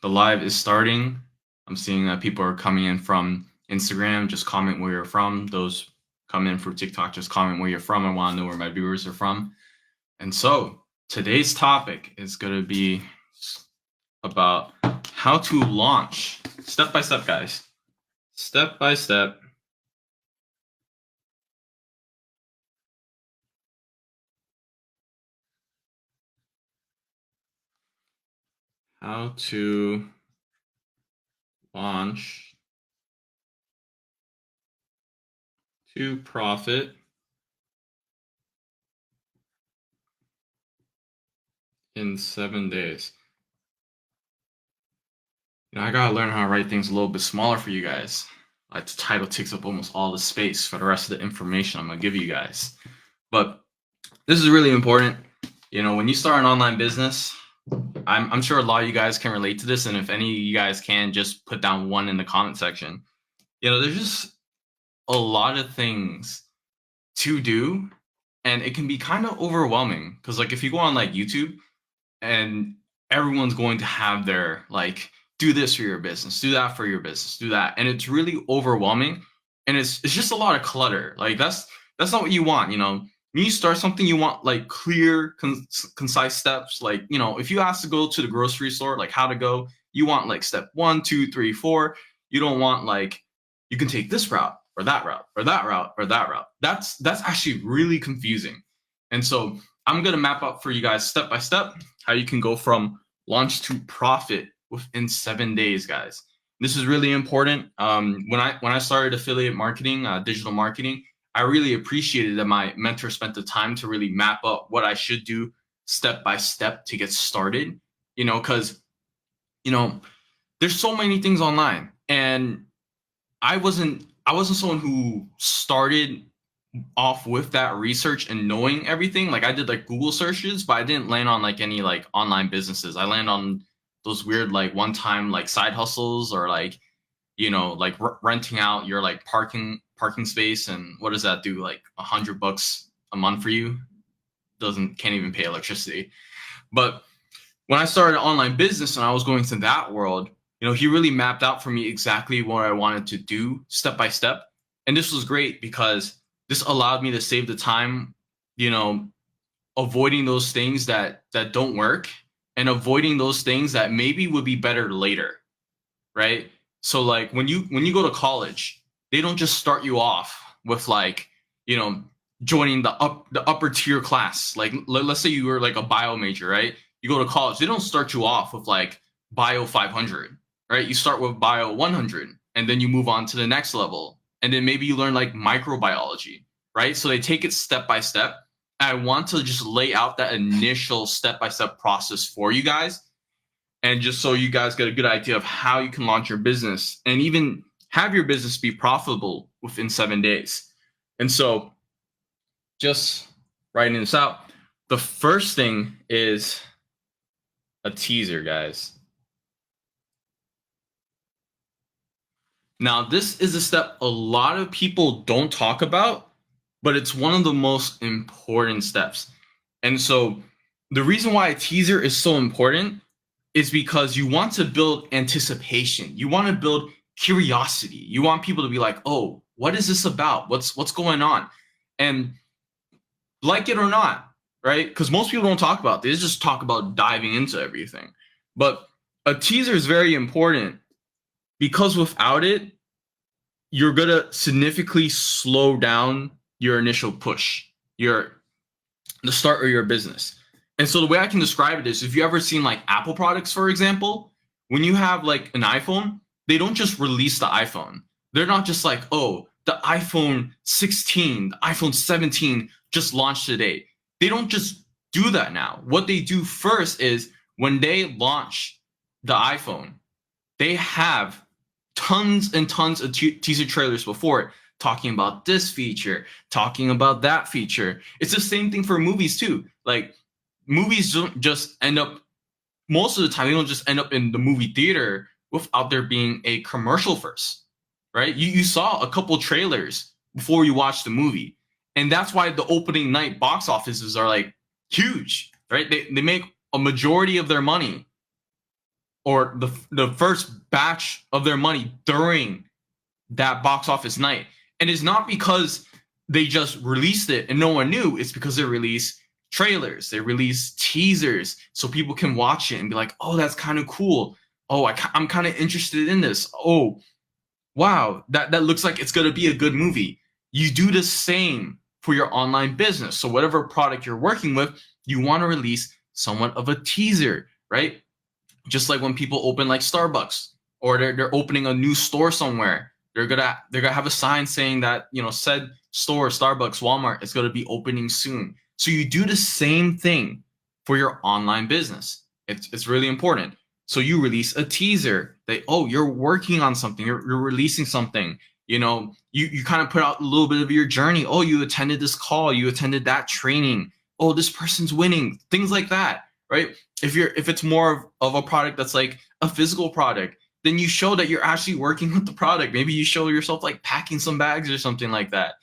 The live is starting. I'm seeing that people are coming in from Instagram. Just comment where you're from. Those come in from TikTok, just comment where you're from. I want to know where my viewers are from. And so today's topic is going to be about how to launch step by step, guys. Step by step. How to launch to profit in 7 days. I gotta learn how to write things a little bit smaller for you guys. Like the title takes up almost all the space for the rest of the information I'm gonna give you guys. But this is really important. When you start an online business, I'm sure a lot of you guys can relate to this, and if any of you guys can, just put down one in the comment section. There's just a lot of things to do, and it can be kind of overwhelming because, like, if you go on like YouTube, and everyone's going to have their like, do this for your business, do that for your business, do that, and it's really overwhelming, and it's just a lot of clutter. Like that's not what you want. When you start something, you want like clear, concise steps. Like, if you ask to go to the grocery store, like how to go, you want like step 1, 2, 3, 4. You don't want like, you can take this route or that route or that route or that route. That's actually really confusing. And so I'm going to map out for you guys step by step how you can go from launch to profit within 7 days, guys. This is really important. When I started affiliate marketing, digital marketing, I really appreciated that my mentor spent the time to really map up what I should do step by step to get started. Because there's so many things online, and I wasn't someone who started off with that research and knowing everything. Like I did like Google searches, but I didn't land on like any like online businesses. I land on those weird like one-time like side hustles, or like like renting out your like parking space. And what does that do? Like $100 a month for you? Can't even pay electricity. But when I started an online business and I was going to that world, he really mapped out for me exactly what I wanted to do step by step. And this was great because this allowed me to save the time, avoiding those things that don't work, and avoiding those things that maybe would be better later, right? So like when you go to college, they don't just start you off with like, joining the upper tier class. Like let's say you were like a bio major, right? You go to college, they don't start you off with like bio 500, right? You start with bio 100, and then you move on to the next level. And then maybe you learn like microbiology, right? So they take it step by step. I want to just lay out that initial step-by-step process for you guys, and just so you guys get a good idea of how you can launch your business and even have your business be profitable within 7 days. And so just writing this out, the first thing is a teaser, guys. Now, this is a step a lot of people don't talk about, but it's one of the most important steps. And so the reason why a teaser is so important is because you want to build anticipation. You want to build curiosity. You want people to be like, oh, what is this about? What's going on? And like it or not, right? Because most people don't talk about this, they just talk about diving into everything. But a teaser is very important, because without it, you're going to significantly slow down your initial push, the start of your business. And so the way I can describe it is, if you ever seen like Apple products, for example, when you have like an iPhone, they don't just release the iPhone. They're not just like, oh, the iPhone 16, the iPhone 17 just launched today. They don't just do that now. What they do first is, when they launch the iPhone, they have tons and tons of teaser trailers before it, talking about this feature, talking about that feature. It's the same thing for movies too. Like movies don't just end up, most of the time, they don't just end up in the movie theater without there being a commercial first, right? You saw a couple trailers before you watched the movie. And that's why the opening night box offices are like huge, right? They make a majority of their money or the first batch of their money during that box office night. And it's not because they just released it and no one knew. It's because they released trailers, they release teasers, so people can watch it and be like, oh, that's kind of cool. Oh, I'm kind of interested in this. Oh, wow, that looks like it's going to be a good movie. You do the same for your online business. So whatever product you're working with, you want to release somewhat of a teaser, right? Just like when people open like Starbucks, or they're opening a new store somewhere, they're gonna have a sign saying that, you know, said store, Starbucks, Walmart, is gonna be opening soon. So you do the same thing for your online business. It's really important. So you release a teaser that, oh, you're working on something, you're releasing something. You know, you kind of put out a little bit of your journey. Oh, you attended this call, you attended that training. Oh, this person's winning. Things like that, right? If it's more of a product that's like a physical product, then you show that you're actually working with the product. Maybe you show yourself like packing some bags or something like that.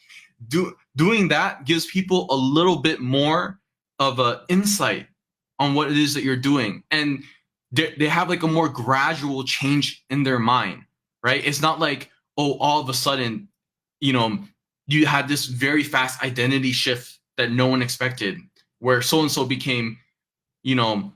Doing that gives people a little bit more of a insight on what it is that you're doing, and they have like a more gradual change in their mind, right? It's not like, oh, all of a sudden, you know, you had this very fast identity shift that no one expected, where so and so became, you know,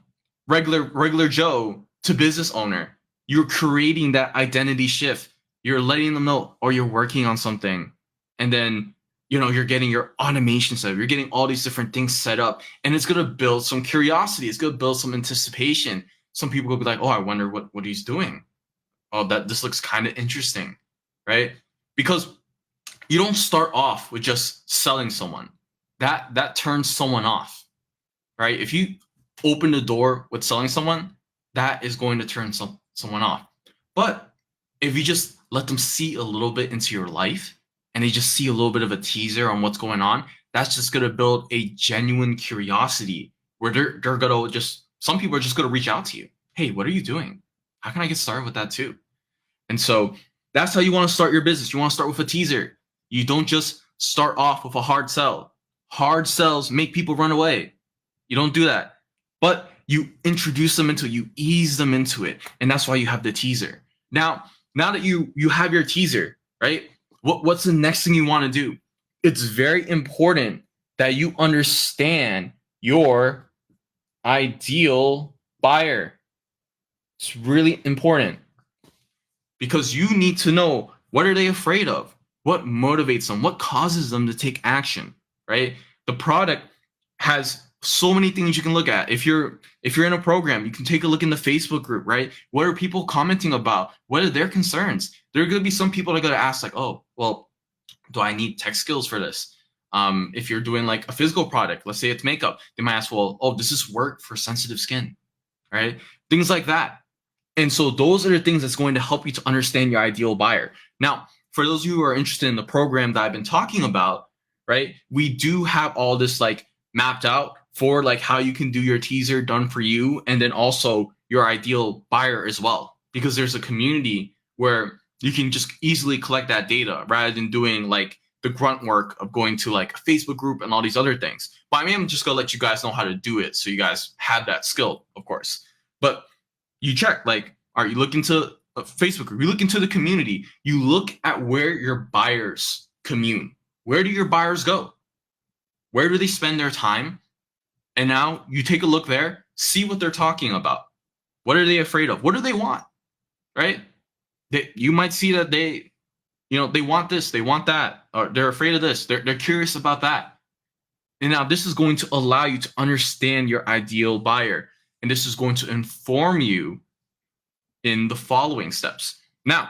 regular Joe to business owner. You're creating that identity shift. You're letting them know, or you're working on something, and then, you know, you're getting your automation set up. You're getting all these different things set up, and it's gonna build some curiosity. It's gonna build some anticipation. Some people will be like, oh, I wonder what he's doing. Oh, this looks kind of interesting, right? Because you don't start off with just selling someone. That turns someone off, right? If you open the door with selling someone, that is going to turn someone off. But if you just let them see a little bit into your life, and they just see a little bit of a teaser on what's going on, that's just going to build a genuine curiosity where they're going to just, some people are just going to reach out to you. Hey, what are you doing? How can I get started with that too? And so that's how you want to start your business. You want to start with a teaser. You don't just start off with a hard sell. Hard sells make people run away. You don't do that. But you introduce them into it, you ease them into it. And that's why you have the teaser. Now that you have your teaser, right? What's the next thing you want to do? It's very important that you understand your ideal buyer. It's really important, because you need to know, what are they afraid of? What motivates them? What causes them to take action, right? The product has so many things you can look at. If you're in a program, you can take a look in the Facebook group, right? What are people commenting about? What are their concerns? There are going to be some people that are going to ask like, oh, well, do I need tech skills for this? If you're doing like a physical product, let's say it's makeup, they might ask, well, oh, does this work for sensitive skin, right? Things like that. And so those are the things that's going to help you to understand your ideal buyer. Now, for those of you who are interested in the program that I've been talking about, right, we do have all this like mapped out for like how you can do your teaser done for you, and then also your ideal buyer as well, because there's a community where you can just easily collect that data rather than doing like the grunt work of going to like a Facebook group and all these other things. But I mean, I'm just gonna let you guys know how to do it, so you guys have that skill, of course. But you check, like, are you looking to a Facebook group? You look into the community. You look at where your buyers commune. Where do your buyers go? Where do they spend their time? And now you take a look there, see what they're talking about. What are they afraid of? What do they want? Right? You might see that they want this, they want that, or they're afraid of this. They're curious about that. And now this is going to allow you to understand your ideal buyer. And this is going to inform you in the following steps. Now,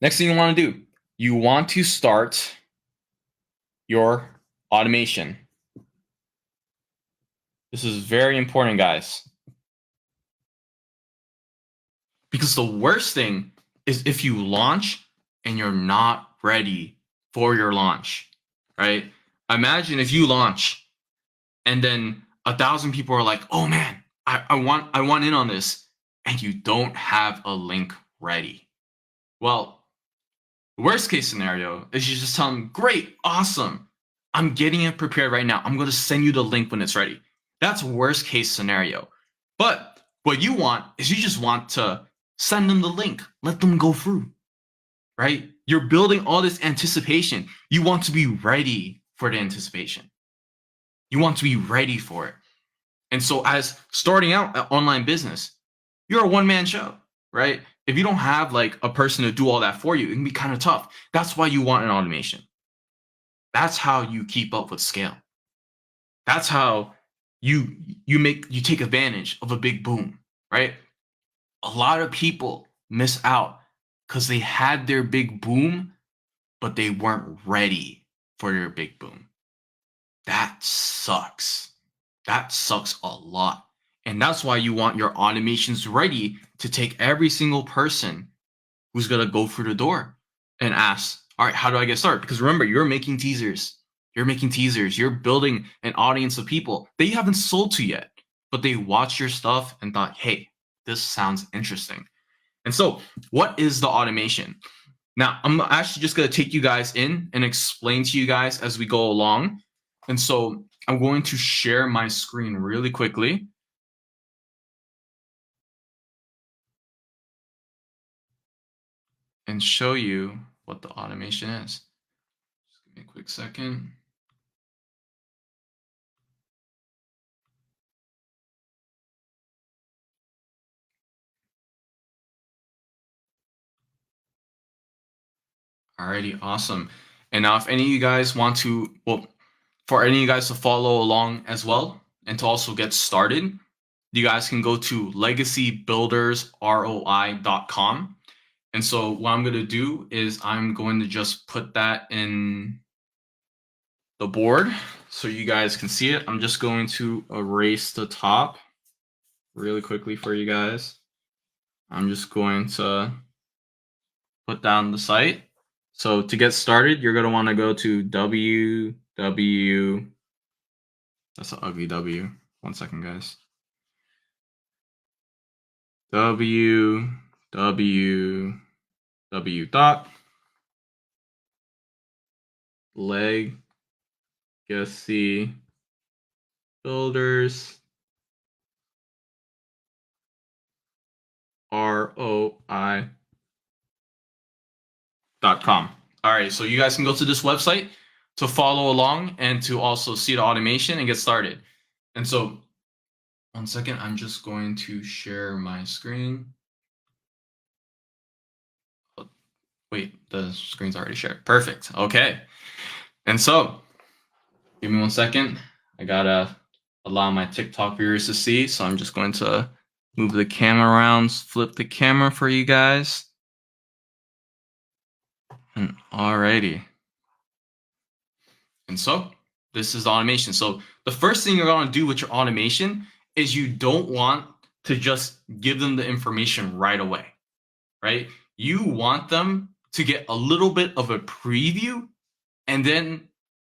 next thing you want to do, you want to start your automation. This is very important, guys. Because the worst thing is if you launch and you're not ready for your launch, right? Imagine if you launch and then 1,000 people are like, oh man, I want in on this, and you don't have a link ready. Well, the worst case scenario is you just tell them, great, awesome, I'm getting it prepared right now. I'm going to send you the link when it's ready. That's worst case scenario. But What you want is you just want to send them the link, let them go through, right? You're building all this anticipation. You want to be ready for the anticipation. You want to be ready for it. And so as starting out an online business, you're a one-man show, right? If you don't have like a person to do all that for you, it can be kind of tough. That's why you want an automation. That's how you keep up with scale. That's how you take advantage of a big boom, right? A lot of people miss out because they had their big boom, but they weren't ready for their big boom. That sucks. That sucks a lot. And that's why you want your automations ready to take every single person who's going to go through the door and ask, all right, how do I get started? Because remember, you're making teasers. You're building an audience of people that you haven't sold to yet, but they watched your stuff and thought, hey, this sounds interesting. And so what is the automation? Now, I'm actually just going to take you guys in and explain to you guys as we go along. And so I'm going to share my screen really quickly. And show you what the automation is. Just give me a quick second. Alrighty, awesome. And now if any of you guys want to, well, for any of you guys to follow along as well and to also get started, you guys can go to legacybuildersroi.com. And so what I'm going to do is I'm going to just put that in the board so you guys can see it. I'm just going to erase the top really quickly for you guys. I'm just going to put down the site. So to get started, you're going to want to go to www. That's an ugly W. One second, guys. legacybuildersroi.com. All right, so you guys can go to this website to follow along and to also see the automation and get started. And so, one second, I'm just going to share my screen. Oh, wait, the screen's already shared. Perfect. Okay. And so, give me 1 second. I gotta allow my TikTok viewers to see. So I'm just going to move the camera around, flip the camera for you guys. And alrighty. And so this is the automation. So the first thing you're going to do with your automation is you don't want to just give them the information right away, right? You want them to get a little bit of a preview, and then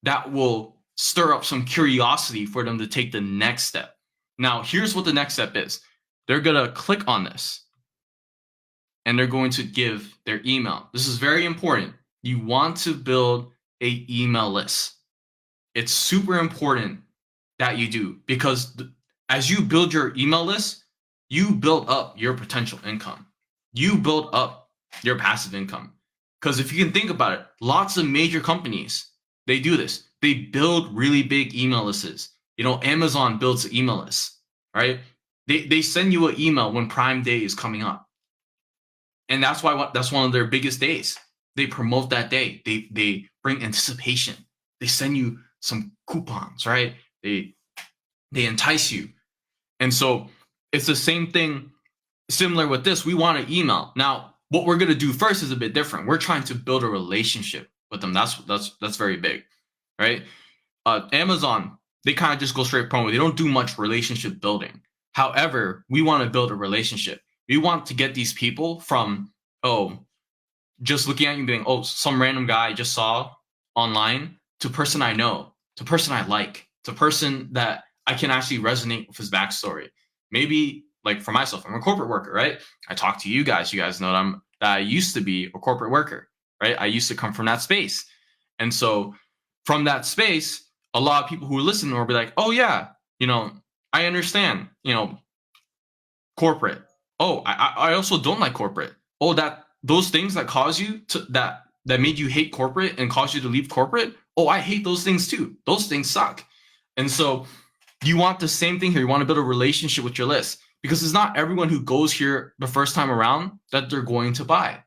that will stir up some curiosity for them to take the next step. Now, here's what the next step is. They're going to click on this, and they're going to give their email. This is very important. You want to build an email list. It's super important that you do, because as you build your email list, you build up your potential income. You build up your passive income. Because if you can think about it, lots of major companies, they do this. They build really big email lists. You know, Amazon builds an email list, right? They send you an email when Prime Day is coming up. And that's why that's one of their biggest days. They promote that day. They bring anticipation. They send you some coupons, right? They entice you. And so it's the same thing, similar with this. We want an email. Now, what we're going to do first is a bit different. We're trying to build a relationship with them. That's very big, right? Amazon, they kind of just go straight promo. They don't do much relationship building. However, we want to build a relationship. We want to get these people from, just looking at you and being, some random guy I just saw online, to person I know, to person I like, to person that I can actually resonate with his backstory. Maybe, like for myself, I'm a corporate worker, right? I talk to you guys. You guys know that I used to be a corporate worker, right? I used to come from that space. And so from that space, a lot of people who listen will be like, oh yeah, I understand, corporate. Oh, I also don't like corporate. Oh, those things that cause you to that made you hate corporate and caused you to leave corporate. Oh, I hate those things too. Those things suck. And so you want the same thing here. You want to build a relationship with your list, because it's not everyone who goes here the first time around that they're going to buy,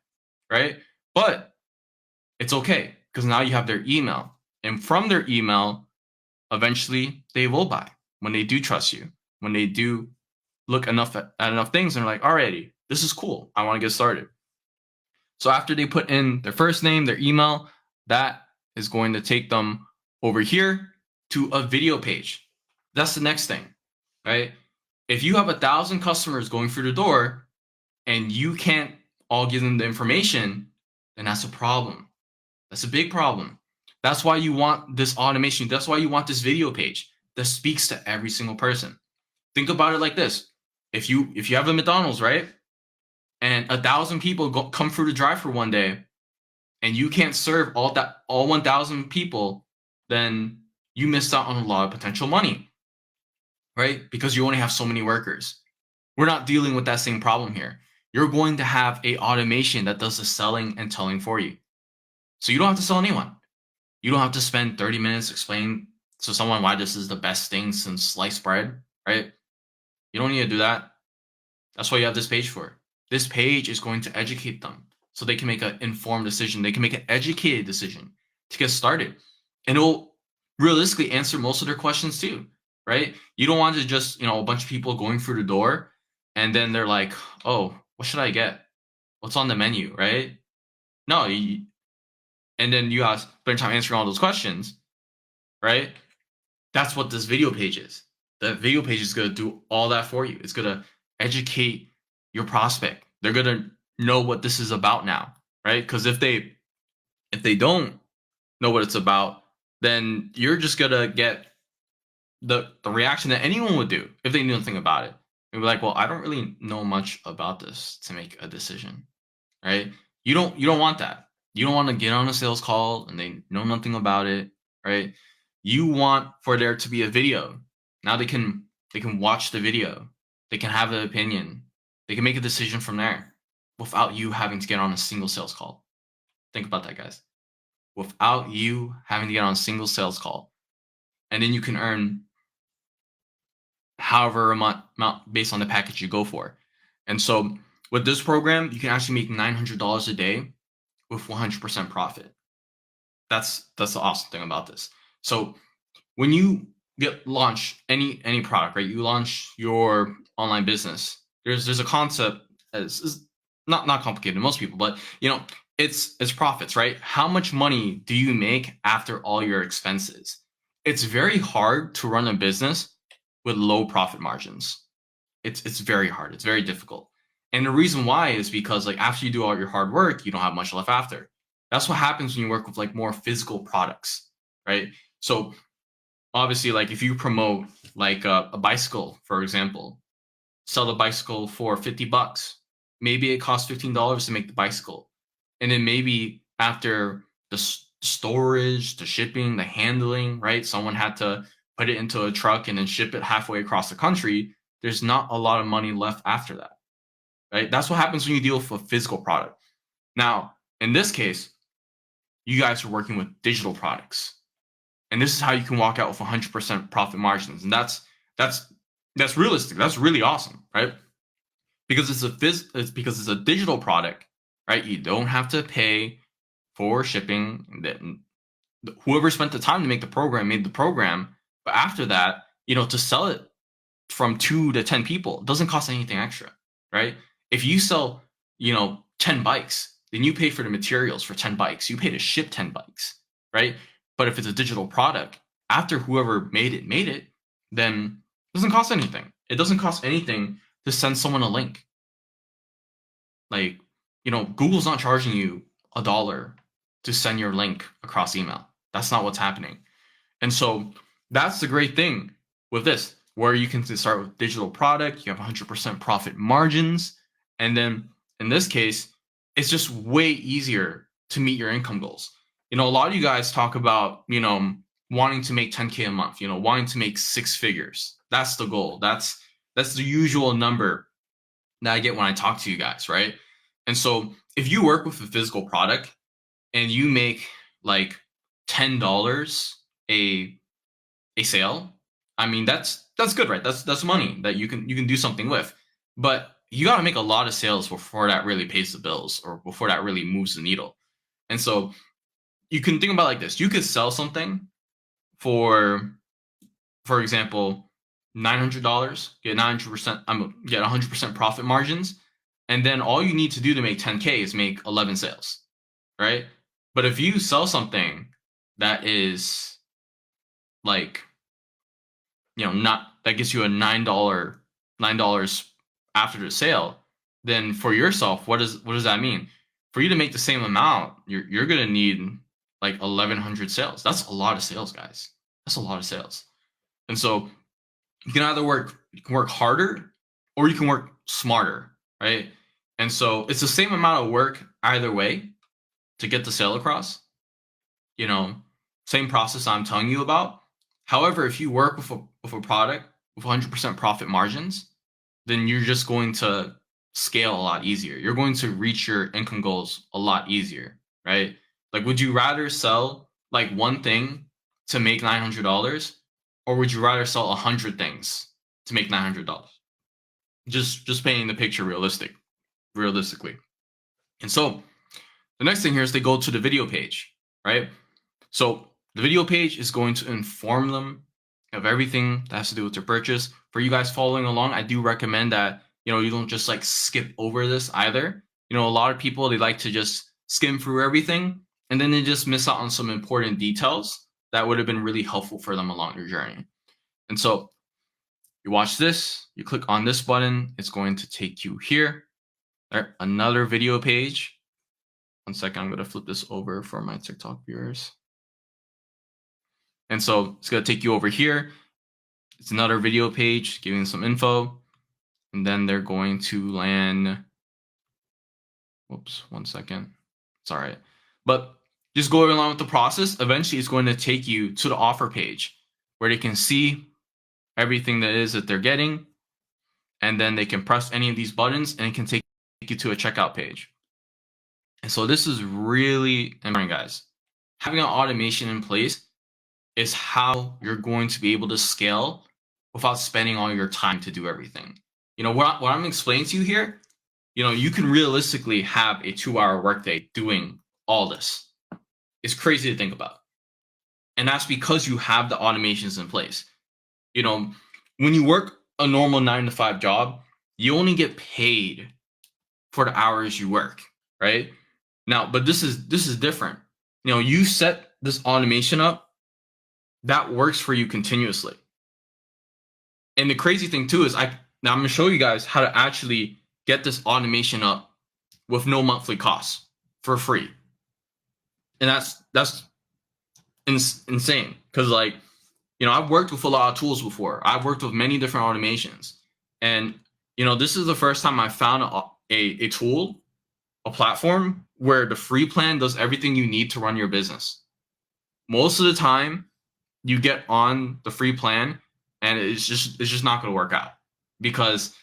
right? But it's okay, because now you have their email, and from their email, eventually they will buy when they do trust you, when they do look enough at enough things and they're like, alrighty, this is cool, I want to get started. So after they put in their first name, their email, that is going to take them over here to a video page. That's the next thing, right? If you have 1,000 customers going through the door and you can't all give them the information, then that's a problem. That's a big problem. That's why you want this automation. That's why you want this video page that speaks to every single person. Think about it like this. If you have a McDonald's, right? And 1,000 people come through the drive-thru one day, and you can't serve all 1,000 people, then you missed out on a lot of potential money, right? Because you only have so many workers. We're not dealing with that same problem here. You're going to have a automation that does the selling and telling for you. So you don't have to sell anyone. You don't have to spend 30 minutes explaining to someone why this is the best thing since sliced bread, right? You don't need to do that. That's what you have this page for. This page is going to educate them so they can make an informed decision. They can make an educated decision to get started. And it will realistically answer most of their questions too, right? You don't want to just, a bunch of people going through the door and then they're like, oh, what should I get? What's on the menu, right? No, and then you guys spend time answering all those questions, right? That's what this video page is. The video page is going to do all that for you. It's going to educate your prospect. They're going to know what this is about now, right? Because if they don't know what it's about, then you're just going to get the reaction that anyone would do if they knew nothing about it. They'd be like, well, I don't really know much about this to make a decision, right? You don't want that. You don't want to get on a sales call and they know nothing about it, right? You want for there to be a video. Now they can watch the video. They can have an opinion. They can make a decision from there without you having to get on a single sales call. Think about that, guys. Without you having to get on a single sales call. And then you can earn however amount based on the package you go for. And so with this program, you can actually make $900 a day with 100% profit. That's the awesome thing about this. So when you launch any product, right? You launch your online business. There's a concept is not complicated to most people, but it's profits, right? How much money do you make after all your expenses? It's very hard to run a business with low profit margins. It's very hard. It's very difficult. And the reason why is because after you do all your hard work, you don't have much left after. That's what happens when you work with more physical products, right? So obviously, if you promote a bicycle, for example, sell the bicycle for $50. Maybe it costs $15 to make the bicycle. And then maybe after the storage, the shipping, the handling, right? Someone had to put it into a truck and then ship it halfway across the country. There's not a lot of money left after that, right? That's what happens when you deal with a physical product. Now, in this case, you guys are working with digital products. And this is how you can walk out with 100% profit margins. And that's realistic. That's really awesome, right? Because it's a digital product, right? You don't have to pay for shipping. Whoever spent the time to make the program made the program. But after that, to sell it from 2 to 10 people, it doesn't cost anything extra, right? If you sell, 10 bikes, then you pay for the materials for 10 bikes. You pay to ship 10 bikes, right? But if it's a digital product, after whoever made it, then it doesn't cost anything. It doesn't cost anything to send someone a link. Google's not charging you $1 to send your link across email. That's not what's happening. And so that's the great thing with this, where you can start with digital product, you have 100% profit margins. And then in this case, it's just way easier to meet your income goals. A lot of you guys talk about, wanting to make 10K a month, wanting to make 6 figures. That's the goal. That's the usual number that I get when I talk to you guys, right? And so if you work with a physical product and you make like $10 a sale, I mean that's good, right? That's money that you can do something with. But you got to make a lot of sales before that really pays the bills or before that really moves the needle. And so you can think about it like this. You could sell something for example, $900, get 900%, get 100% profit margins, and then all you need to do to make 10K is make 11 sales, right? But if you sell something that is like, not that gets you a $9 after the sale, then for yourself, what does that mean? For you to make the same amount, you're gonna need like 1,100 sales. That's a lot of sales, guys. That's a lot of sales. And so you can either work harder or you can work smarter, right? And so it's the same amount of work either way to get the sale across. Same process I'm telling you about. However, if you work with a product with 100% profit margins, then you're just going to scale a lot easier. You're going to reach your income goals a lot easier, right? Like, would you rather sell like one thing to make $900, or would you rather sell 100 things to make $900? Just painting the picture realistically. And so the next thing here is they go to the video page, right? So the video page is going to inform them of everything that has to do with their purchase. For you guys following along, I do recommend that you don't just like skip over this either. A lot of people, they like to just skim through everything and then they just miss out on some important details that would have been really helpful for them along their journey. And so you watch this, you click on this button, it's going to take you here. There, another video page. One second, I'm going to flip this over for my TikTok viewers. And so it's going to take you over here. It's another video page giving some info. And then they're going to land. Whoops, one second. It's all right. But just going along with the process, eventually it's going to take you to the offer page where they can see everything that is that they're getting. And then they can press any of these buttons and it can take you to a checkout page. And so this is really important, guys. Having an automation in place is how you're going to be able to scale without spending all your time to do everything. What I'm explaining to you here, you can realistically have a 2-hour workday doing all this. It's crazy to think about. And that's because you have the automations in place. When you work a normal 9-to-5 job, you only get paid for the hours you work, right? Now, but this is different. You set this automation up that works for you continuously. And the crazy thing too is now I'm going to show you guys how to actually get this automation up with no monthly costs for free. And that's insane because I've worked with a lot of tools before. I've worked with many different automations. And this is the first time I found a tool, a platform where the free plan does everything you need to run your business. Most of the time you get on the free plan and it's just not going to work out because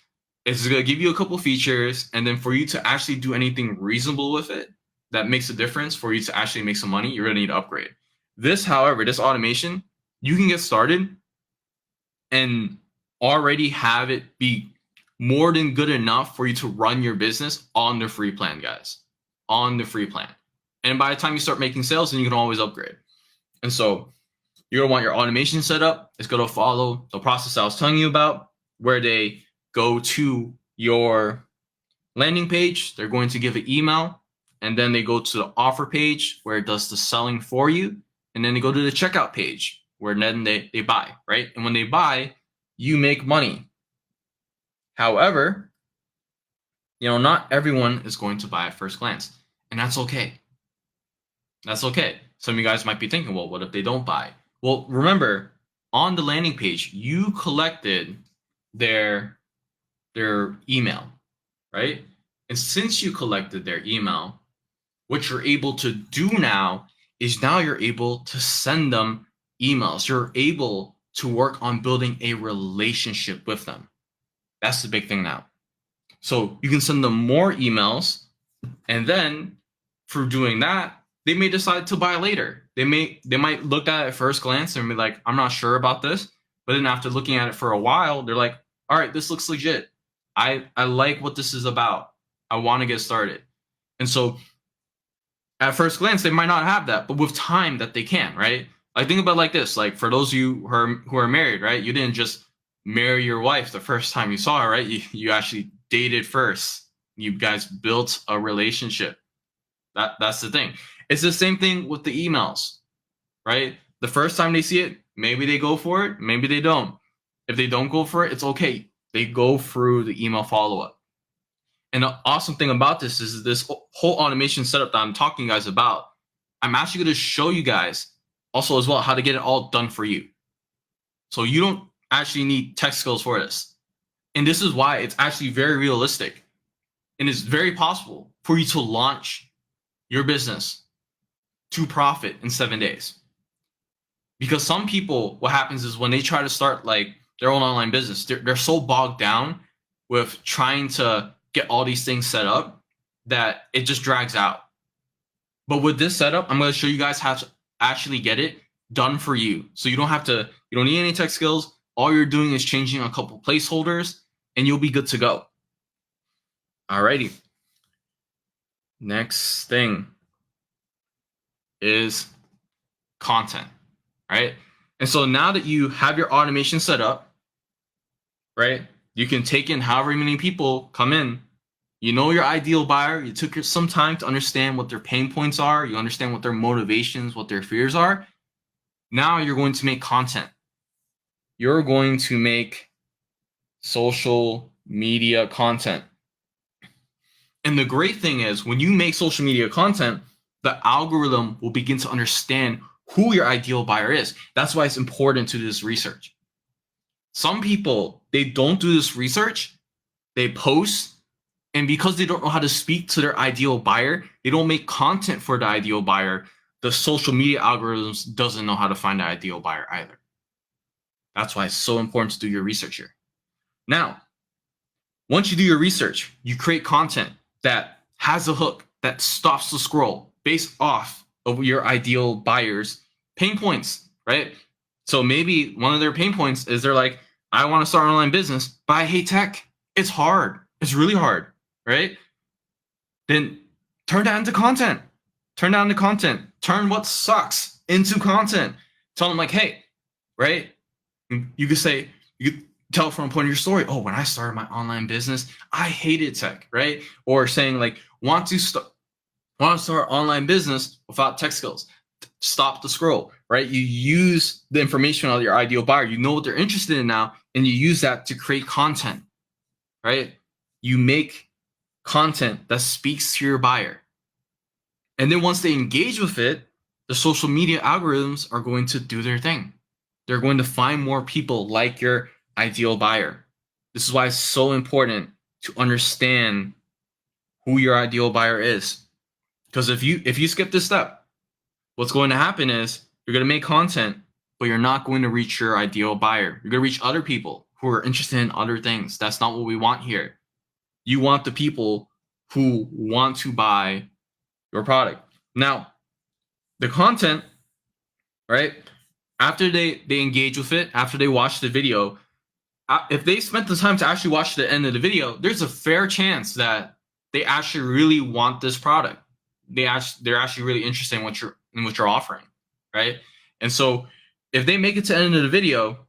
it's going to give you a couple features, and then for you to actually do anything reasonable with it that makes a difference for you to actually make some money, you're going to need to upgrade. However, this automation, you can get started and already have it be more than good enough for you to run your business on the free plan, guys. On the free plan. And by the time you start making sales, then you can always upgrade. And so you're going to want your automation set up. It's going to follow the process I was telling you about, where they go to your landing page. They're going to give an email, and then they go to the offer page where it does the selling for you. And then they go to the checkout page where then they buy, right? And when they buy, you make money. However, not everyone is going to buy at first glance, and that's okay. That's okay. Some of you guys might be thinking, well, what if they don't buy? Well, remember, on the landing page, you collected their email, right? And since you collected their email, what you're able to do now is you're able to send them emails. You're able to work on building a relationship with them. That's the big thing now. So you can send them more emails, and then through doing that, they may decide to buy later. They might look at it at first glance and be like, I'm not sure about this. But then after looking at it for a while, they're like, all right, this looks legit. I like what this is about. I want to get started. And so at first glance, they might not have that, but with time that they can, right? Like think about it like this. Like for those of you who are married, right? You didn't just marry your wife the first time you saw her, right? You actually dated first. You guys built a relationship. That's the thing. It's the same thing with the emails, right? The first time they see it, maybe they go for it, maybe they don't. If they don't go for it, it's okay. They go through the email follow-up. And the awesome thing about this is this whole automation setup that I'm talking to you guys about. I'm actually going to show you guys also as well how to get it all done for you. So you don't actually need tech skills for this. And this is why it's actually very realistic. And it's very possible for you to launch your business to profit in 7 days. Because some people, what happens is when they try to start like their own online business, they're so bogged down with trying to get all these things set up that it just drags out. But with this setup, I'm going to show you guys how to actually get it done for you. So you don't need any tech skills. All you're doing is changing a couple placeholders and you'll be good to go. Alrighty. Next thing is content, right? And so now that you have your automation set up, right, you can take in however many people come in. You know your ideal buyer. You took some time to understand what their pain points are. You understand what their motivations, what their fears are. Now you're going to make content. You're going to make social media content. And the great thing is when you make social media content, the algorithm will begin to understand who your ideal buyer is. That's why it's important to do this research. Some people, they don't do this research. They post, and because they don't know how to speak to their ideal buyer, they don't make content for the ideal buyer. The social media algorithms doesn't know how to find the ideal buyer either. That's why it's so important to do your research here. Now, once you do your research, you create content that has a hook that stops the scroll based off of your ideal buyer's pain points, right? So maybe one of their pain points is they're like, I want to start an online business, but I hate tech. It's hard. It's really hard, right? Then turn that into content. Turn that into content. Turn what sucks into content. Tell them like, hey, right? You could say, you could tell from a point of your story, oh, when I started my online business, I hated tech, right? Or saying like, want to start online business without tech skills. Stop the scroll, right? You use the information on your ideal buyer. You know what they're interested in now, and you use that to create content, right? You make content that speaks to your buyer. And then once they engage with it, the social media algorithms are going to do their thing. They're going to find more people like your ideal buyer. This is why it's so important to understand who your ideal buyer is. Because if you skip this step, what's going to happen is you're going to make content, but you're not going to reach your ideal buyer. You're going to reach other people who are interested in other things. That's not what we want here. You want the people who want to buy your product. Now, the content, right? After they engage with it, after they watch the video, if they spent the time to actually watch the end of the video, there's a fair chance that they actually really want this product. They're actually really interested in what you're offering, right? And so if they make it to the end of the video,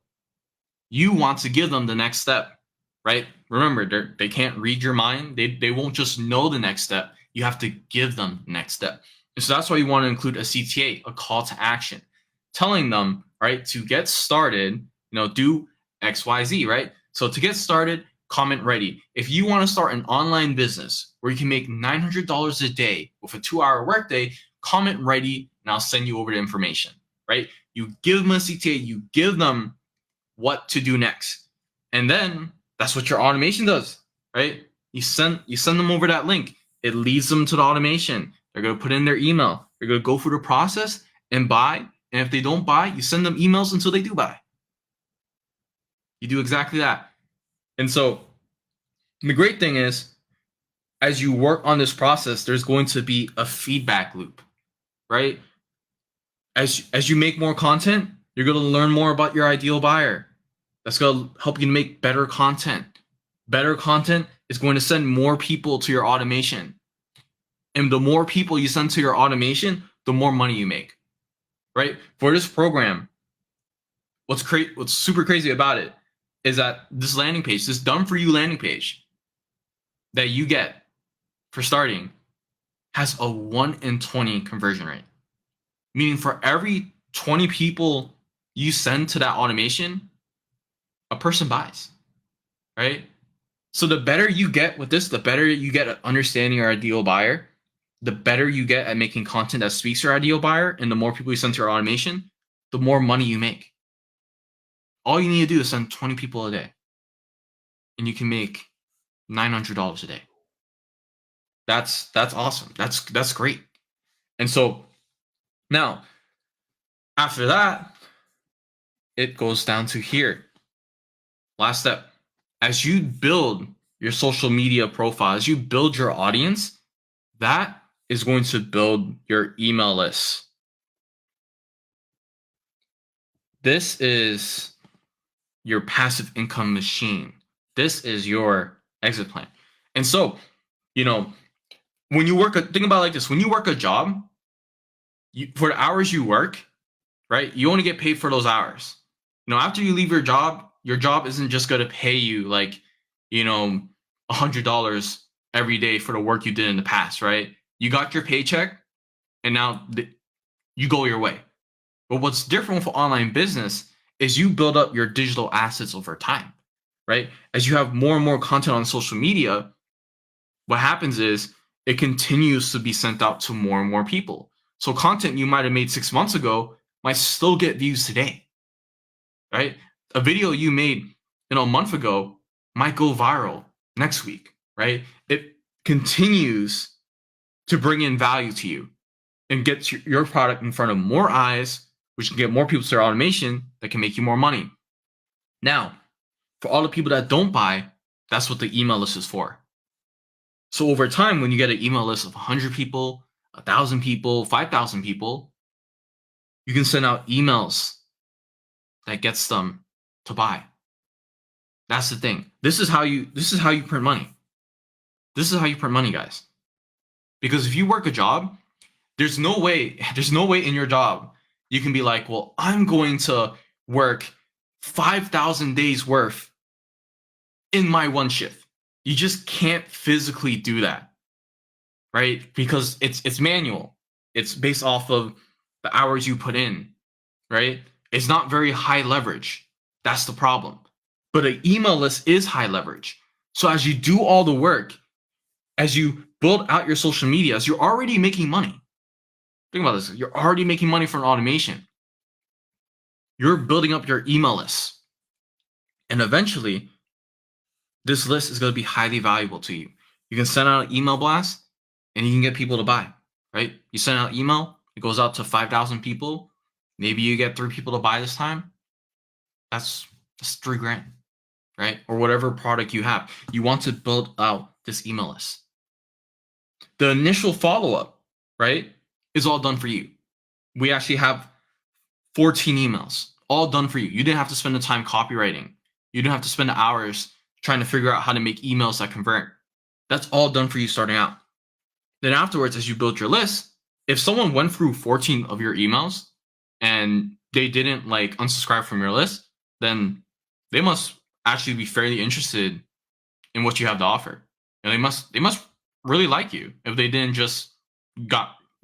you want to give them the next step, right? Remember, they can't read your mind. They won't just know the next step. You have to give them the next step. And so that's why you want to include a CTA, a call to action, telling them, right, to get started, do X, Y, Z, right? So to get started, comment ready. If you want to start an online business where you can make $900 a day with a 2-hour workday, comment ready, and I'll send you over the information, right? You give them a CTA, you give them what to do next. And then that's what your automation does, right? You send them over that link. It leads them to the automation. They're going to put in their email. They're going to go through the process and buy. And if they don't buy, you send them emails until they do buy. You do exactly that. And so And the great thing is, as you work on this process, there's going to be a feedback loop, right? As you make more content, you're going to learn more about your ideal buyer. That's going to help you to make better content. Better content is going to send more people to your automation. And the more people you send to your automation, the more money you make, right? For this program, what's super crazy about it is that this landing page, this done for you landing page that you get for starting, has a 1 in 20 conversion rate. Meaning for every 20 people you send to that automation, a person buys, right? So the better you get with this, the better you get at understanding your ideal buyer, the better you get at making content that speaks to your ideal buyer, and the more people you send to your automation, the more money you make. All you need to do is send 20 people a day, and you can make $900 a day. That's awesome. That's great. And so now, after that, it goes down to here. Last step. As you build your social media profile, as you build your audience, that is going to build your email list. This is your passive income machine. This is your exit plan. And so, when you work, think about it like this: when you work a job, for the hours you work, right, you only get paid for those hours. After you leave your job isn't just going to pay you like, $100 every day for the work you did in the past, right? You got your paycheck, and now you go your way. But what's different with online business is you build up your digital assets over time, right? As you have more and more content on social media, what happens is it continues to be sent out to more and more people. So content you might have made 6 months ago might still get views today, right? A video you made, a month ago might go viral next week, right? It continues to bring in value to you and get your product in front of more eyes, which can get more people to their automation that can make you more money. Now, for all the people that don't buy, that's what the email list is for. So over time, when you get an email list of 100 people, 1,000 people, 5,000 people, you can send out emails that gets them to buy. That's the thing. This is how you print money. This is how you print money, guys. Because if you work a job, there's no way in your job you can be like, well, I'm going to work 5,000 days worth in my one shift. You just can't physically do that, right? Because it's manual. It's based off of the hours you put in, right? It's not very high leverage. That's the problem. But an email list is high leverage. So as you do all the work, as you build out your social medias, you're already making money. Think about this. You're already making money from automation. You're building up your email list. And eventually, this list is going to be highly valuable to you. You can send out an email blast and you can get people to buy, right? You send out email, it goes out to 5,000 people. Maybe you get 3 people to buy this time. That's $3,000, right? Or whatever product you have. You want to build out this email list. The initial follow-up, right, is all done for you. We actually have 14 emails, all done for you. You didn't have to spend the time copywriting. You didn't have to spend the hours trying to figure out how to make emails that convert. That's all done for you starting out. Then afterwards, as you build your list, if someone went through 14 of your emails and they didn't unsubscribe from your list, then they must actually be fairly interested in what you have to offer. And they must really like you if they didn't just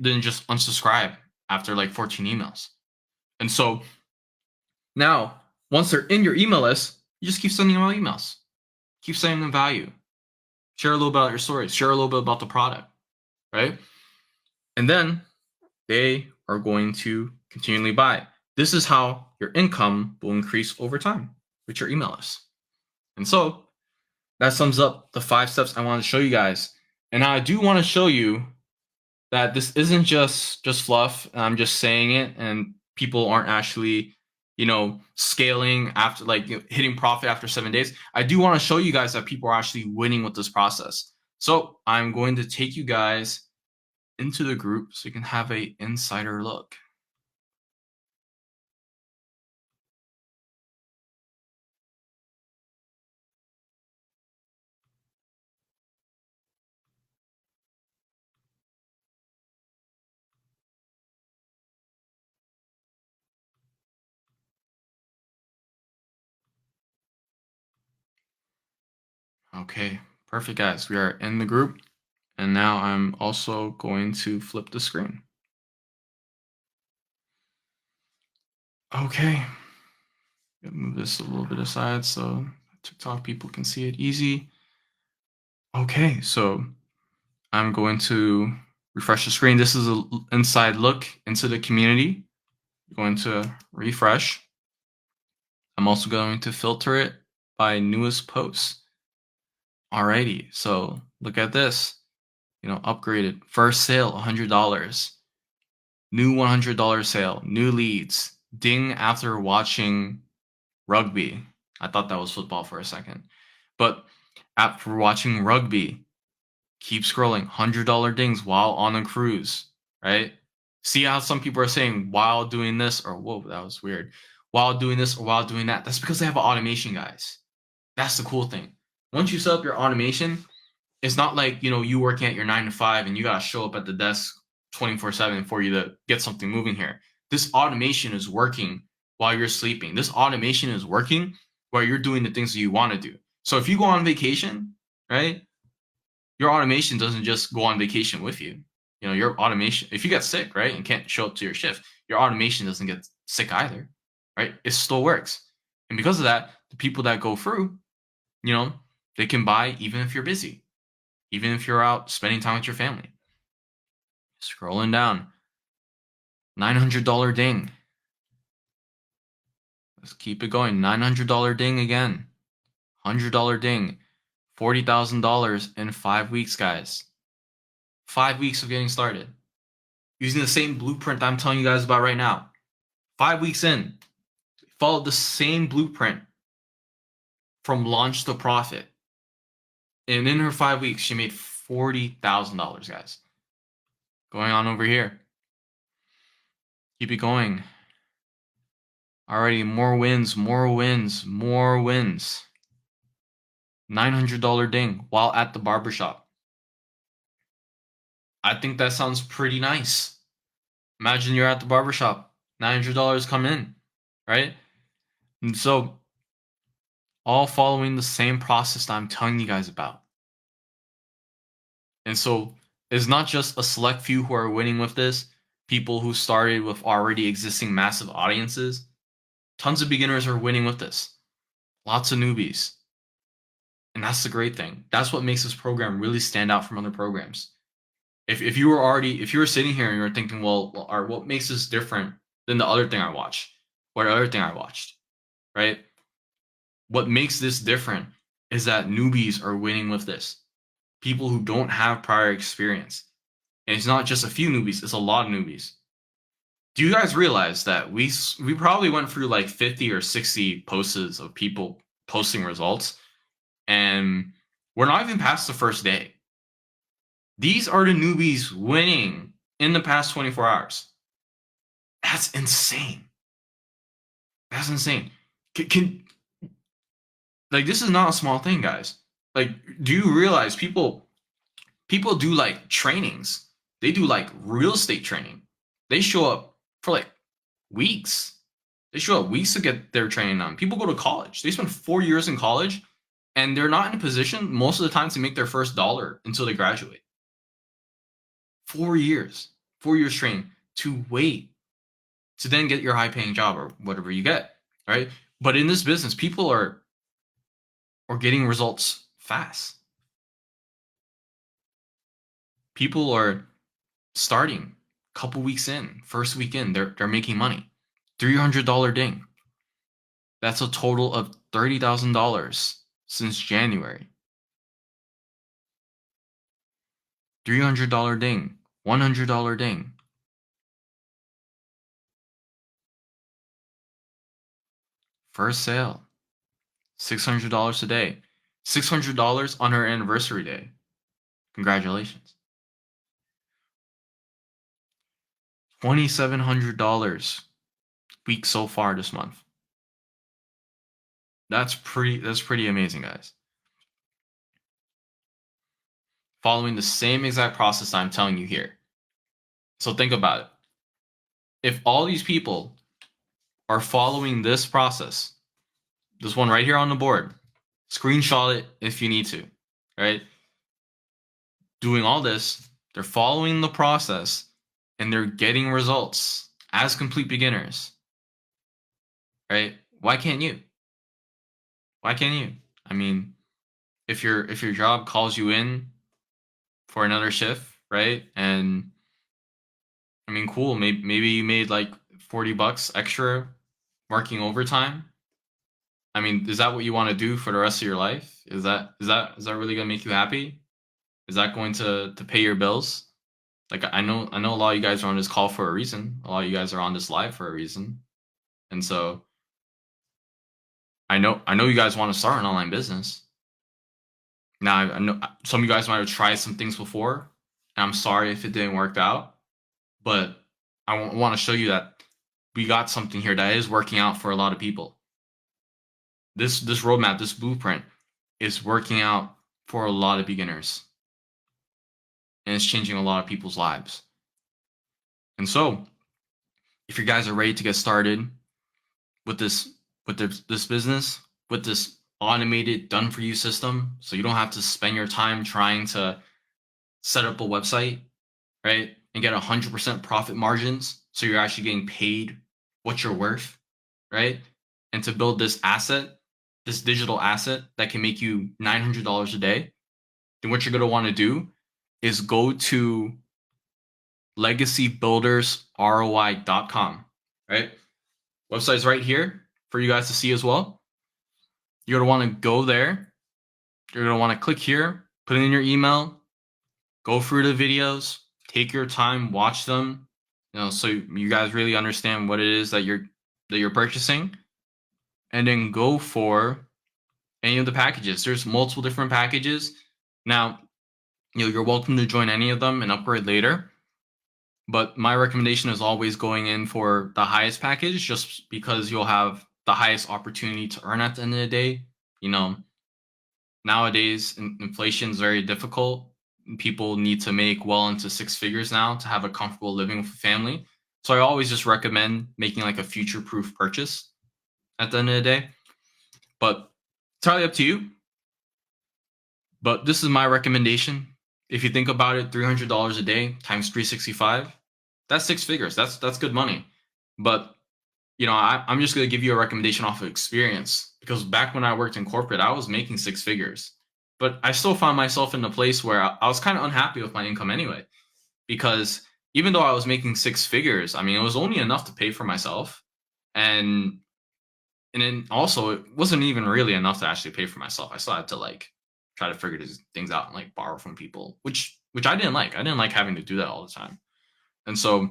unsubscribe after 14 emails. And so now, once they're in your email list, you just keep sending them out emails. Keep sending them value. Share a little bit about your story. Share a little bit about the product, right? And then they are going to continually buy. This is how your income will increase over time with your email list. And so that sums up the 5 steps I wanted to show you guys. And I do want to show you that this isn't just fluff. I'm just saying it, and people aren't actually scaling after hitting profit after 7 days. I do want to show you guys that people are actually winning with this process. So I'm going to take you guys into the group so you can have a insider look. Okay, perfect, guys. We are in the group, and now I'm also going to flip the screen. Okay, move this a little bit aside so TikTok people can see it easy. Okay, so I'm going to refresh the screen. This is an inside look into the community. I'm going to refresh. I'm also going to filter it by newest posts. Alrighty, so look at this. Upgraded. First sale, $100. New $100 sale. New leads. Ding after watching rugby. I thought that was football for a second. But after watching rugby, keep scrolling. $100 dings while on a cruise, right? See how some people are saying while doing this, or whoa, that was weird. While doing this or while doing that. That's because they have an automation, guys. That's the cool thing. Once you set up your automation, it's not like you working at your 9 to 5 and you gotta show up at the desk 24/7 for you to get something moving here. This automation is working while you're sleeping. This automation is working while you're doing the things that you want to do. So if you go on vacation, right, your automation doesn't just go on vacation with you. Your automation, if you get sick, right, and can't show up to your shift, your automation doesn't get sick either, right? It still works. And because of that, the people that go through, they can buy even if you're busy, even if you're out spending time with your family. Scrolling down, $900 ding. Let's keep it going. $900 ding again. $100 ding. $40,000 in 5 weeks, guys. 5 weeks of getting started. Using the same blueprint I'm telling you guys about right now. 5 weeks in, followed the same blueprint from launch to profit. And in her 5 weeks, she made $40,000, guys. Going on over here. Keep it going. Alrighty, more wins, more wins, more wins. $900 ding while at the barbershop. I think that sounds pretty nice. Imagine you're at the barbershop, $900 come in, right? And so, all following the same process that I'm telling you guys about. And so, it's not just a select few who are winning with this, people who started with already existing massive audiences. Tons of beginners are winning with this. Lots of newbies. And that's the great thing. That's what makes this program really stand out from other programs. If you were sitting here and you were thinking, well, what makes this different than the other thing I watched, or the other thing I watched, right? What makes this different is that newbies are winning with this. People who don't have prior experience. And it's not just a few newbies, it's a lot of newbies. Do you guys realize that we probably went through like 50 or 60 posts of people posting results, and we're not even past the first day. These are the newbies winning in the past 24 hours. That's insane. That's insane. This is not a small thing, guys. Do you realize people do like trainings? They do like real estate training. They show up for like weeks. They show up weeks to get their training done. People go to college. They spend 4 years in college, and they're not in a position most of the time to make their first dollar until they graduate. 4 years. 4 years training to wait to then get your high paying job or whatever you get, right? But in this business, people are getting results fast. People are starting a couple weeks in, first week in, they're making money. $300 ding. That's a total of $30,000 since January. $300 ding, $100 ding. First sale, $600 today, $600 on her anniversary day. Congratulations. $2,700 week so far this month. That's pretty amazing, guys. Following the same exact process I'm telling you here. So think about it. If all these people are following this process, this one right here on the board, screenshot it if you need to, right? Doing all this, they're following the process and they're getting results as complete beginners, right? Why can't you? Why can't you? I mean, if your job calls you in for another shift, right? And I mean, cool. Maybe you made like $40 extra working overtime. I mean, is that what you want to do for the rest of your life? Is that really gonna make you happy? Is that going to pay your bills? Like I know a lot of you guys are on this call for a reason. A lot of you guys are on this live for a reason. And so I know you guys want to start an online business. Now I know some of you guys might have tried some things before, and I'm sorry if it didn't work out, but I want to show you that we got something here that is working out for a lot of people. This roadmap, this blueprint is working out for a lot of beginners. And it's changing a lot of people's lives. And so, if you guys are ready to get started with this business, with this automated done for you system, so you don't have to spend your time trying to set up a website, right? And get 100% profit margins, so you're actually getting paid what you're worth, right? And to build this asset, this digital asset that can make you $900 a day, then what you're going to want to do is go to legacybuildersroi.com, right? Website's right here for you guys to see as well. You're going to want to go there. You're going to want to click here, put in your email, go through the videos, take your time, watch them, so you guys really understand what it is that you're purchasing, and then go for any of the packages. There's multiple different packages. Now, you're welcome to join any of them and upgrade later. But my recommendation is always going in for the highest package, just because you'll have the highest opportunity to earn at the end of the day. Nowadays, inflation is very difficult. People need to make well into six figures now to have a comfortable living with a family. So I always just recommend making like a future-proof purchase at the end of the day. But entirely up to you. But this is my recommendation. If you think about it, $300 a day times 365, that's six figures. That's good money. But I'm just going to give you a recommendation off of experience, because back when I worked in corporate, I was making six figures, but I still found myself in a place where I was kind of unhappy with my income anyway, because even though I was making six figures, I mean, it was only enough to pay for myself. And then also it wasn't even really enough to actually pay for myself. I still had to like try to figure these things out and like borrow from people, which I didn't like. I didn't like having to do that all the time. And so,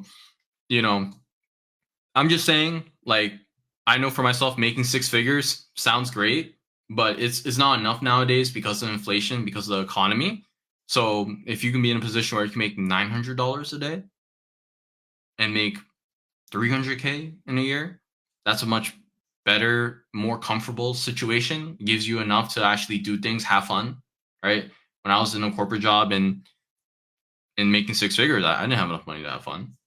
I'm just saying, like, I know for myself, making six figures sounds great, but it's not enough nowadays because of inflation, because of the economy. So if you can be in a position where you can make $900 a day and make $300K in a year, that's a much better, more comfortable situation. It gives you enough to actually do things, have fun, right? When I was in a corporate job and making six figures, I didn't have enough money to have fun.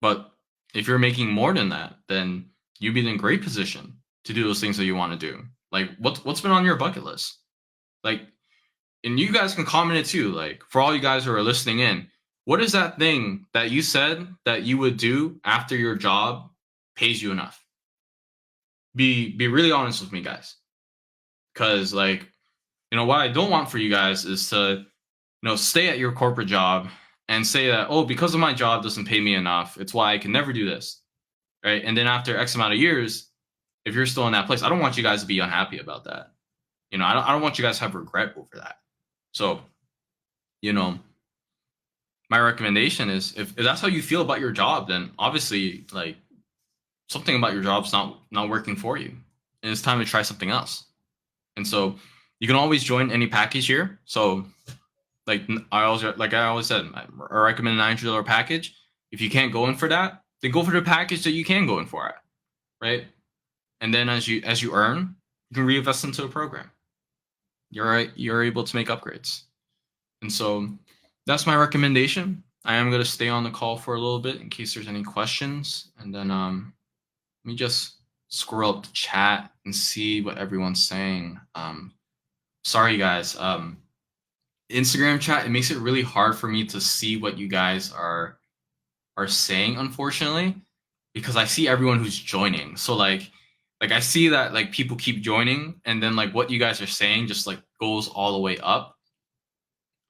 But if you're making more than that, then you'd be in a great position to do those things that you want to do. Like, what's been on your bucket list? Like, and you guys can comment it too. Like, for all you guys who are listening in, what is that thing that you said that you would do after your job pays you enough? Be really honest with me, guys. Because, like, what I don't want for you guys is to, stay at your corporate job and say that, oh, because of my job doesn't pay me enough, it's why I can never do this, right? And then after X amount of years, if you're still in that place, I don't want you guys to be unhappy about that. I don't want you guys to have regret over that. So, my recommendation is if that's how you feel about your job, then obviously, like, something about your job's not working for you. and it's time to try something else. And so you can always join any package here. So like I always said, I recommend a $900 package. If you can't go in for that, then go for the package that you can go in for it, right? And then as you earn, you can reinvest into the program. You're able to make upgrades. And so that's my recommendation. I am going to stay on the call for a little bit in case there's any questions. And then let me just scroll up the chat and see what everyone's saying. Sorry, guys. Instagram chat, it makes it really hard for me to see what you guys are saying, unfortunately, because I see everyone who's joining. So like I see that like people keep joining, and then like what you guys are saying just like goes all the way up.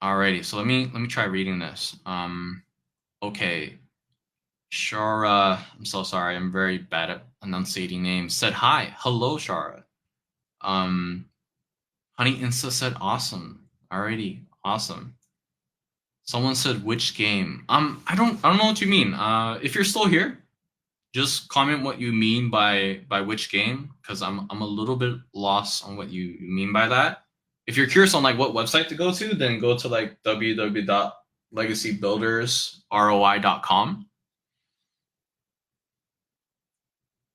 Alrighty, so let me try reading this. Okay. Shara, I'm so sorry. I'm very bad at enunciating names. Said hi. Hello, Shara. Honey Insta said awesome. Alrighty, awesome. Someone said which game? I don't know what you mean. If you're still here, just comment what you mean by which game, because I'm a little bit lost on what you mean by that. If you're curious on like what website to go to, then go to like www.legacybuildersroi.com.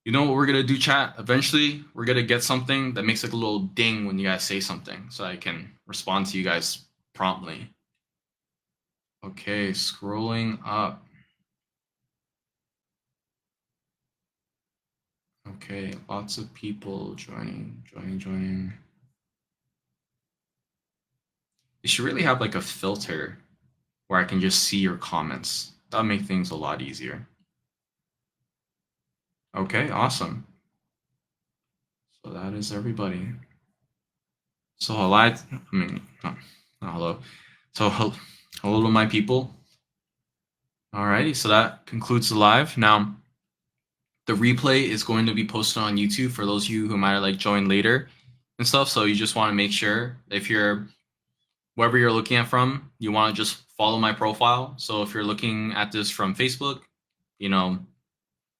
You know what we're gonna do, chat? Eventually, we're gonna get something that makes like a little ding when you guys say something, so I can respond to you guys promptly. Okay, scrolling up. Okay, lots of people joining. You should really have like a filter where I can just see your comments. That'll make things a lot easier. Okay, awesome. So that is everybody. So hello. So hello to my people. Alrighty, so that concludes the live. Now, the replay is going to be posted on YouTube for those of you who might have like joined later and stuff. So you just want to make sure if you're wherever you're looking at from, you want to just follow my profile. So if you're looking at this from Facebook,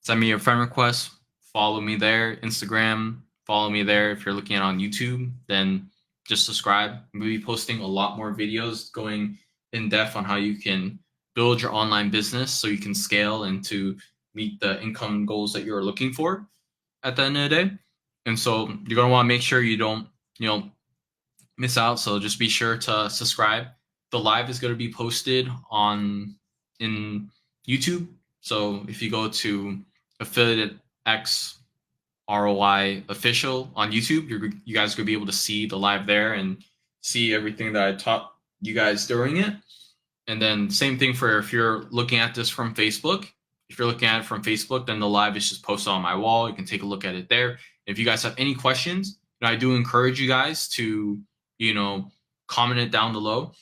send me a friend request, follow me there. Instagram, follow me there. If you're looking at it on YouTube, then just subscribe. We'll be posting a lot more videos going in depth on how you can build your online business so you can scale and to meet the income goals that you're looking for at the end of the day. And so you're going to want to make sure you don't, miss out. So just be sure to subscribe. The live is going to be posted in YouTube. So if you go to Affiliate X ROI official on YouTube, you guys are going to be able to see the live there and see everything that I taught you guys during it. And then same thing for if you're looking at this from Facebook. If you're looking at it from Facebook, then the live is just posted on my wall. You can take a look at it there. If you guys have any questions, I do encourage you guys to comment it down below.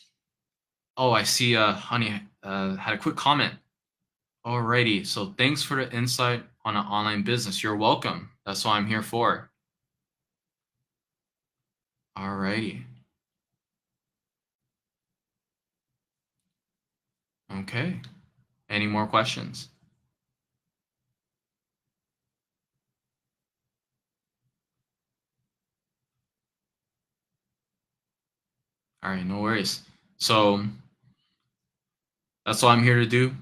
Oh, I see Honey had a quick comment. Alrighty, so thanks for the insight on an online business. You're welcome. That's what I'm here for. Alrighty. Okay. Any more questions? All right, no worries. So that's all I'm here to do.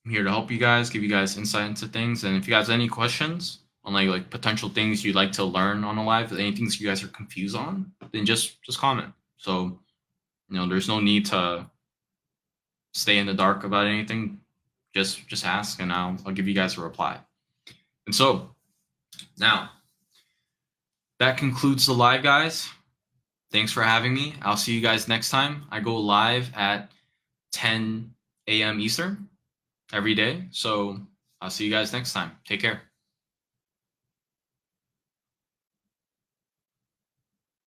I'm here to help you guys, give you guys insight into things. And if you guys have any questions on like potential things you'd like to learn on a live, any things you guys are confused on, then just comment. So, there's no need to stay in the dark about anything. Just ask and I'll give you guys a reply. And so now that concludes the live, guys. Thanks for having me. I'll see you guys next time. I go live at 10 a.m. Eastern every day. So I'll see you guys next time. Take care.